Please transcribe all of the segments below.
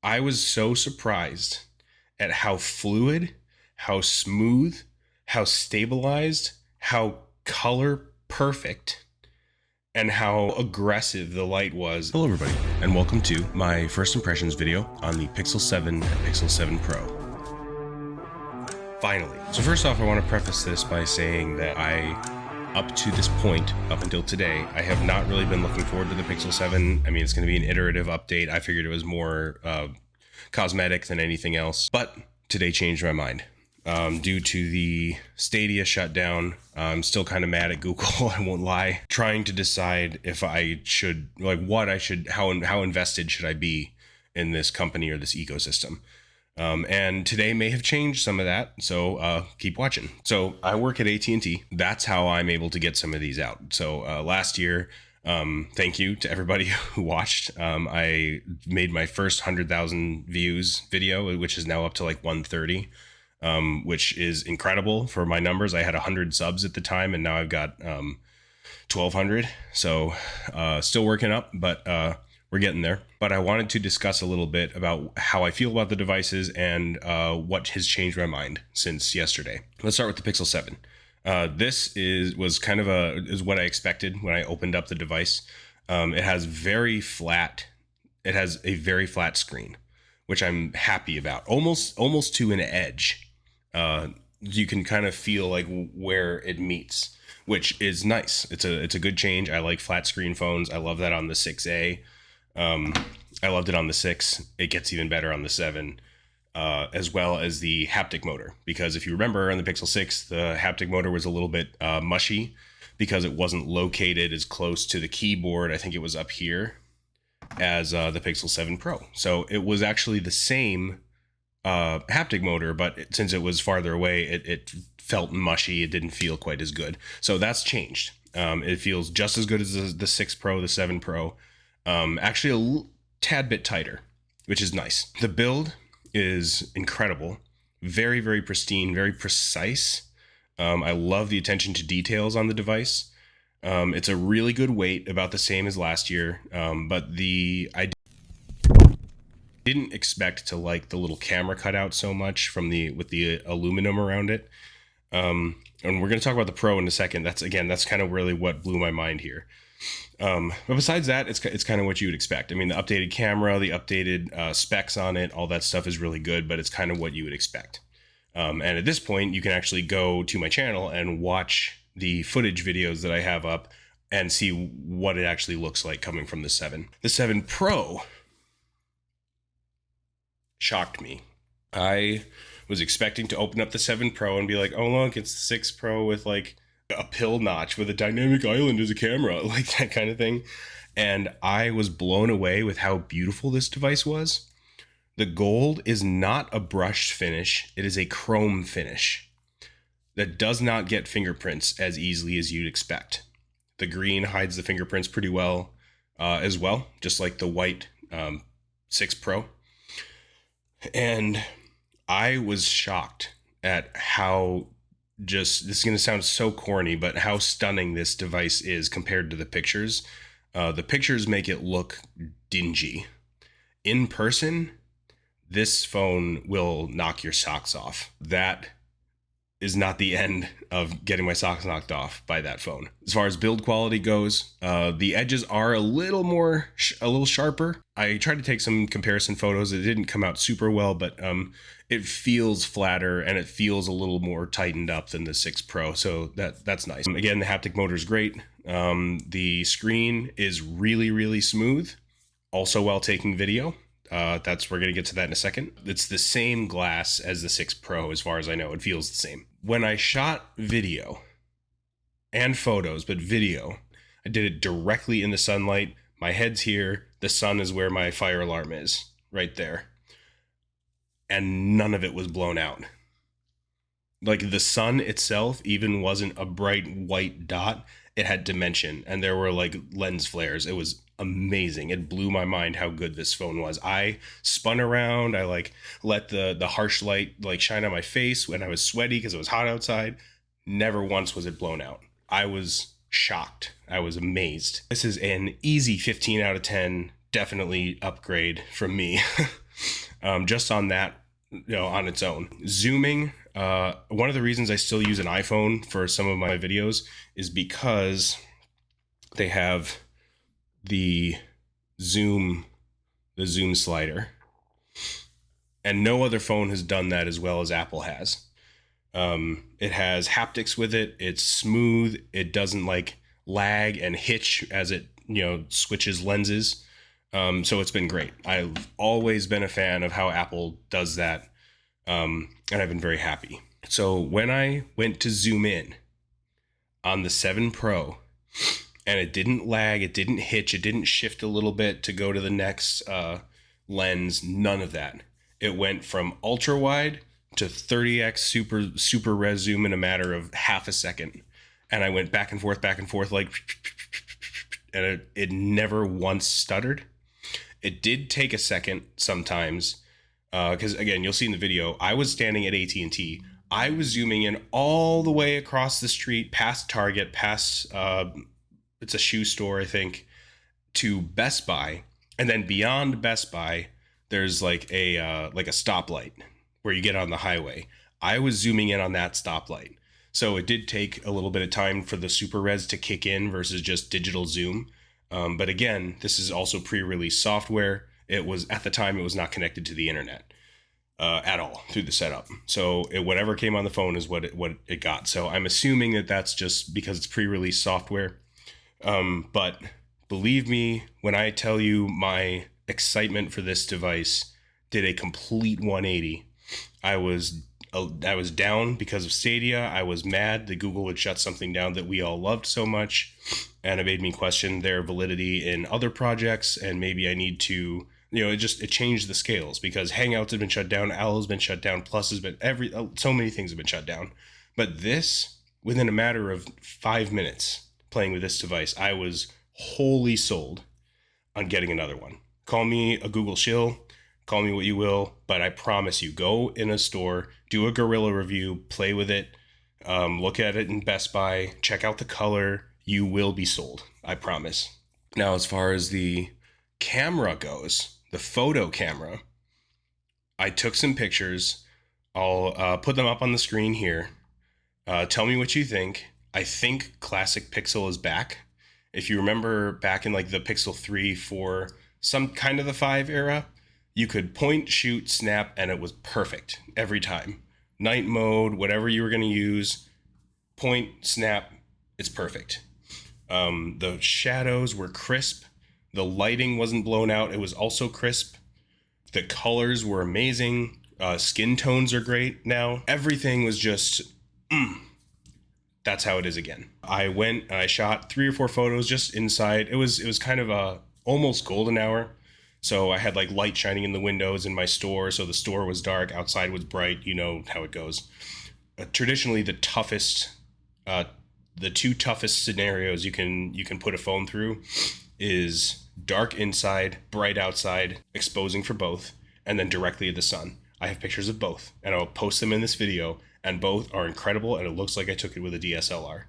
I was so surprised at how fluid, how smooth, how stabilized, how color perfect, and how aggressive the light was. Hello everybody, and welcome to my first impressions video on the Pixel 7 and Pixel 7 Pro. Finally. So first off, I want to preface this by saying that up to this point, up until today, I have not really been looking forward to the Pixel 7. I mean, it's going to be an iterative update. I figured it was more cosmetic than anything else, but today changed my mind. Due to the Stadia shutdown, I'm still kind of mad at Google, I won't lie. Trying to decide if I should, how invested should I be in this company or this ecosystem. And today may have changed some of that, so keep watching. So I work at AT&T. That's how I'm able to get some of these out. So last year, thank you to everybody who watched. I made my first 100,000 views video, which is now up to like 130, which is incredible for my numbers. I had 100 subs at the time, and now I've got 1,200. So still working up, but we're getting there. But I wanted to discuss a little bit about how I feel about the devices and what has changed my mind since yesterday. Let's start with the Pixel 7. This was kind of what I expected when I opened up the device. It has a very flat screen, which I'm happy about. Almost to an edge. You can kind of feel like where it meets, which is nice. It's a good change. I like flat screen phones. I love that on the 6A. I loved it on the 6. It gets even better on the 7, as well as the haptic motor. Because if you remember on the Pixel 6, the haptic motor was a little bit mushy because it wasn't located as close to the keyboard. I think it was up here as the Pixel 7 Pro. So it was actually the same haptic motor, but since it was farther away, it felt mushy. It didn't feel quite as good. So that's changed. It feels just as good as the 6 Pro, the 7 Pro. Actually a tad bit tighter, which is nice. The build is incredible. Very, very pristine, very precise. I love the attention to details on the device. It's a really good weight, about the same as last year. But I didn't expect to like the little camera cutout so much with the aluminum around it. And we're going to talk about the Pro in a second. That's kind of really what blew my mind here. But besides that, it's kind of what you would expect. I mean, the updated camera, the updated specs on it, all that stuff is really good, but it's kind of what you would expect. And at this point, you can actually go to my channel and watch the footage videos that I have up and see what it actually looks like coming from the 7. The 7 Pro shocked me. I was expecting to open up the 7 Pro and be like, oh, look, it's the 6 Pro with like a pill notch with a dynamic island as a camera, like that kind of thing. And I was blown away with how beautiful this device was. The gold is not a brushed finish. It is a chrome finish that does not get fingerprints as easily as you'd expect. The green hides the fingerprints pretty well as well, just like the white 6 Pro. And I was shocked at how this is going to sound so corny, but how stunning this device is compared to the pictures. The pictures make it look dingy. In person, this phone will knock your socks off. That is not the end of getting my socks knocked off by that phone. As far as build quality goes, the edges are a little sharper. I tried to take some comparison photos. It didn't come out super well, but it feels flatter and it feels a little more tightened up than the 6 Pro. So that's nice. Again, the haptic motor is great. The screen is really, really smooth. Also while taking video. We're going to get to that in a second. It's the same glass as the 6 Pro as far as I know. It feels the same. When I shot video and photos, but video, I did it directly in the sunlight. My head's here. The sun is where my fire alarm is, right there. And none of it was blown out. Like the sun itself even wasn't a bright white dot. It had dimension and there were like lens flares. It was amazing. It blew my mind how good this phone was. I spun around. I let the harsh light shine on my face when I was sweaty because it was hot outside. Never once was it blown out. I was shocked. I was amazed. This is an easy 15 out of 10. Definitely upgrade from me. just on that, on its own. Zooming, one of the reasons I still use an iPhone for some of my videos is because they have the zoom slider, and no other phone has done that as well as Apple has. It has haptics with it. It's smooth. It doesn't like lag and hitch as it, switches lenses. So it's been great. I've always been a fan of how Apple does that. And I've been very happy. So when I went to zoom in on the 7 Pro, and it didn't lag, it didn't hitch, it didn't shift a little bit to go to the next lens, none of that. It went from ultra wide to 30x super res zoom in a matter of half a second. And I went back and forth, like, and it never once stuttered. It did take a second sometimes, because again, you'll see in the video, I was standing at AT&T. I was zooming in all the way across the street, past Target, past it's a shoe store, I think, to Best Buy, and then beyond Best Buy, there's like a stoplight where you get on the highway. I was zooming in on that stoplight. So it did take a little bit of time for the super res to kick in versus just digital zoom. But again, this is also pre-release software. It was, at the time, it was not connected to the internet at all through the setup. So whatever came on the phone is what it got. So I'm assuming that that's just because it's pre-release software. But believe me when I tell you my excitement for this device did a complete 180. I was down because of Stadia. I was mad that Google would shut something down that we all loved so much, and it made me question their validity in other projects, and maybe I need to, it changed the scales because Hangouts has been shut down, Owl has been shut down, Plus has been so many things have been shut down. But this, within a matter of 5 minutes playing with this device, I was wholly sold on getting another one. Call me a Google shill, call me what you will, but I promise you, go in a store, do a guerrilla review, play with it, look at it in Best Buy, check out the color. You will be sold, I promise. Now, as far as the camera goes, the photo camera, I took some pictures. I'll put them up on the screen here. Tell me what you think. I think classic Pixel is back. If you remember back in like the Pixel 3, 4, some kind of the 5 era, you could point, shoot, snap, and it was perfect every time. Night mode, whatever you were going to use, point, snap, it's perfect. The shadows were crisp. The lighting wasn't blown out. It was also crisp. The colors were amazing. Skin tones are great now. Everything was just, that's how it is again. I went and I shot 3 or 4 photos just inside. It was kind of a almost golden hour. So I had like light shining in the windows in my store. So the store was dark, outside was bright. You know how it goes. Traditionally, the two toughest scenarios you can put a phone through is dark inside, bright outside, exposing for both, and then directly at the sun. I have pictures of both, and I'll post them in this video, and both are incredible, and it looks like I took it with a DSLR.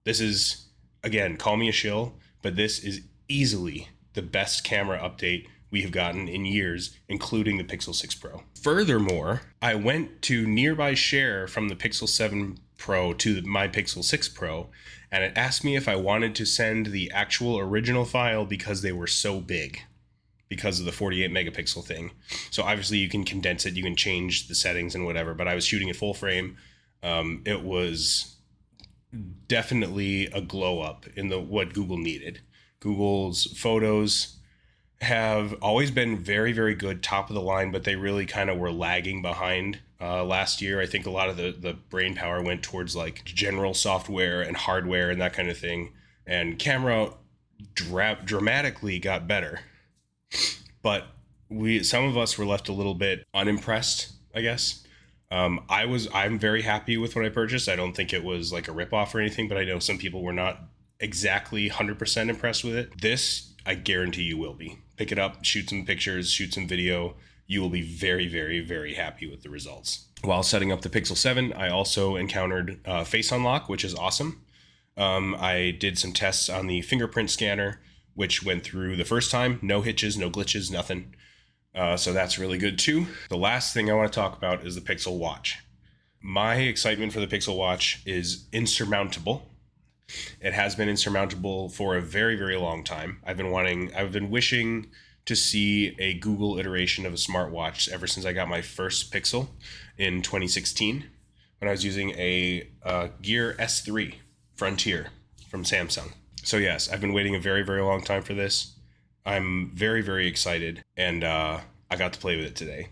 This is, again, call me a shill, but this is easily the best camera update we have gotten in years, including the Pixel 6 Pro. Furthermore, I went to nearby share from the Pixel 7 Pro to my Pixel 6 Pro, and it asked me if I wanted to send the actual original file because they were so big, because of the 48 megapixel thing. So obviously you can condense it, you can change the settings and whatever, but I was shooting it full frame. It was definitely a glow up in what Google needed. Google's photos have always been very, very good, top of the line, but they really kind of were lagging behind last year. I think a lot of the brain power went towards like general software and hardware and that kind of thing. And camera dramatically got better. But some of us were left a little bit unimpressed, I guess. I'm very happy with what I purchased. I don't think it was like a ripoff or anything, but I know some people were not exactly 100% impressed with it. This, I guarantee you will be. Pick it up, shoot some pictures, shoot some video. You will be very, very, very happy with the results. While setting up the Pixel 7, I also encountered Face Unlock, which is awesome. I did some tests on the fingerprint scanner, which went through the first time. No hitches, no glitches, nothing. So that's really good too. The last thing I want to talk about is the Pixel Watch. My excitement for the Pixel Watch is insurmountable. It has been insurmountable for a very, very long time. I've been wishing to see a Google iteration of a smartwatch ever since I got my first Pixel in 2016 when I was using a Gear S3 Frontier from Samsung. So yes, I've been waiting a very, very long time for this. I'm very, very excited, and I got to play with it today.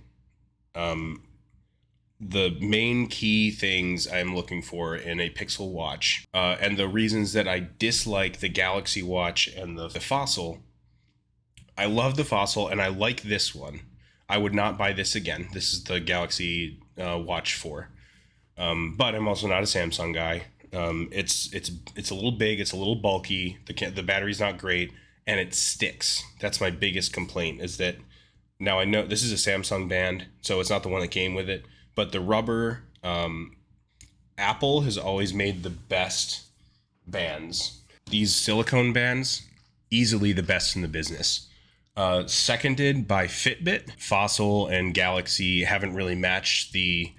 The main key things I'm looking for in a Pixel Watch, and the reasons that I dislike the Galaxy Watch and the Fossil. I love the Fossil, and I like this one. I would not buy this again. This is the Galaxy Watch 4. But I'm also not a Samsung guy. It's a little big. It's a little bulky. The battery's not great, and it sticks. That's my biggest complaint. Is that now I know this is a Samsung band, so it's not the one that came with it. But the rubber, Apple has always made the best bands. These silicone bands, easily the best in the business. Seconded by Fitbit. Fossil and Galaxy haven't really matched the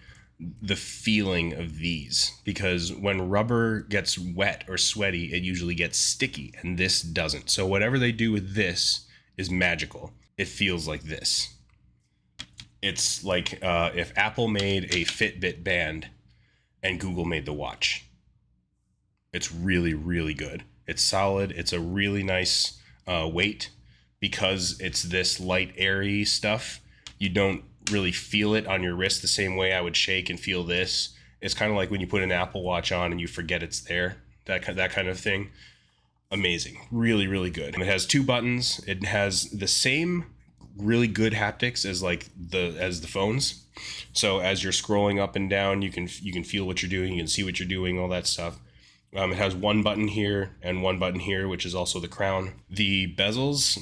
feeling of these, because when rubber gets wet or sweaty, it usually gets sticky, and this doesn't. So whatever they do with this is magical. It feels like this. It's like if Apple made a Fitbit band and Google made the watch. It's really, really good. It's solid. It's a really nice weight. Because it's this light, airy stuff, you don't really feel it on your wrist the same way I would shake and feel this. It's kind of like when you put an Apple Watch on and you forget it's there. That kind of thing. Amazing. Really, really good. And it has 2 buttons. It has the same really good haptics as the phones. So as you're scrolling up and down, you can feel what you're doing, you can see what you're doing, all that stuff. It has 1 button here and 1 button here, which is also the crown. The bezels,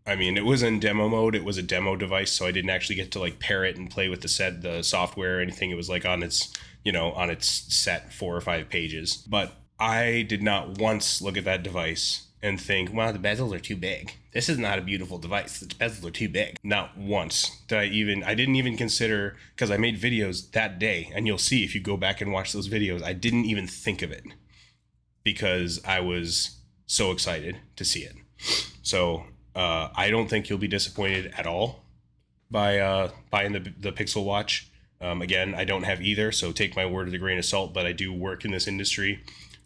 I mean, it was in demo mode. It was a demo device, so I didn't actually get to like pair it and play with the software or anything. It was like on its set 4 or 5 pages. But I did not once look at that device and think, wow, the bezels are too big. This is not a beautiful device. The bezels are too big. Not once did I didn't even consider, because I made videos that day, and you'll see if you go back and watch those videos, I didn't even think of it because I was so excited to see it. So I don't think you'll be disappointed at all by buying the Pixel Watch. Again, I don't have either, so take my word with a grain of salt, but I do work in this industry.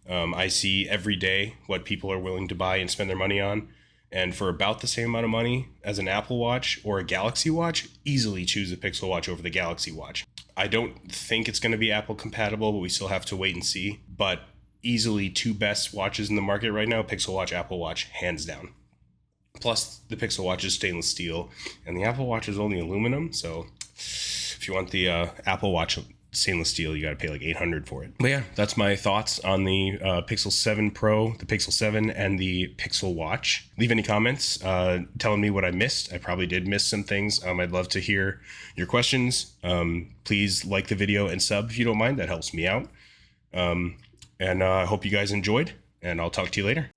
I see every day what people are willing to buy and spend their money on. And for about the same amount of money as an Apple Watch or a Galaxy Watch, easily choose the Pixel Watch over the Galaxy Watch. I don't think it's going to be Apple compatible, but we still have to wait and see. But easily 2 best watches in the market right now, Pixel Watch, Apple Watch, hands down. Plus, the Pixel Watch is stainless steel, and the Apple Watch is only aluminum. So, if you want the Apple Watch stainless steel, you got to pay like $800 for it. But yeah, that's my thoughts on the Pixel 7 Pro, the Pixel 7, and the Pixel Watch. Leave any comments telling me what I missed. I probably did miss some things. I'd love to hear your questions. Please like the video and sub if you don't mind. That helps me out. And I hope you guys enjoyed, and I'll talk to you later.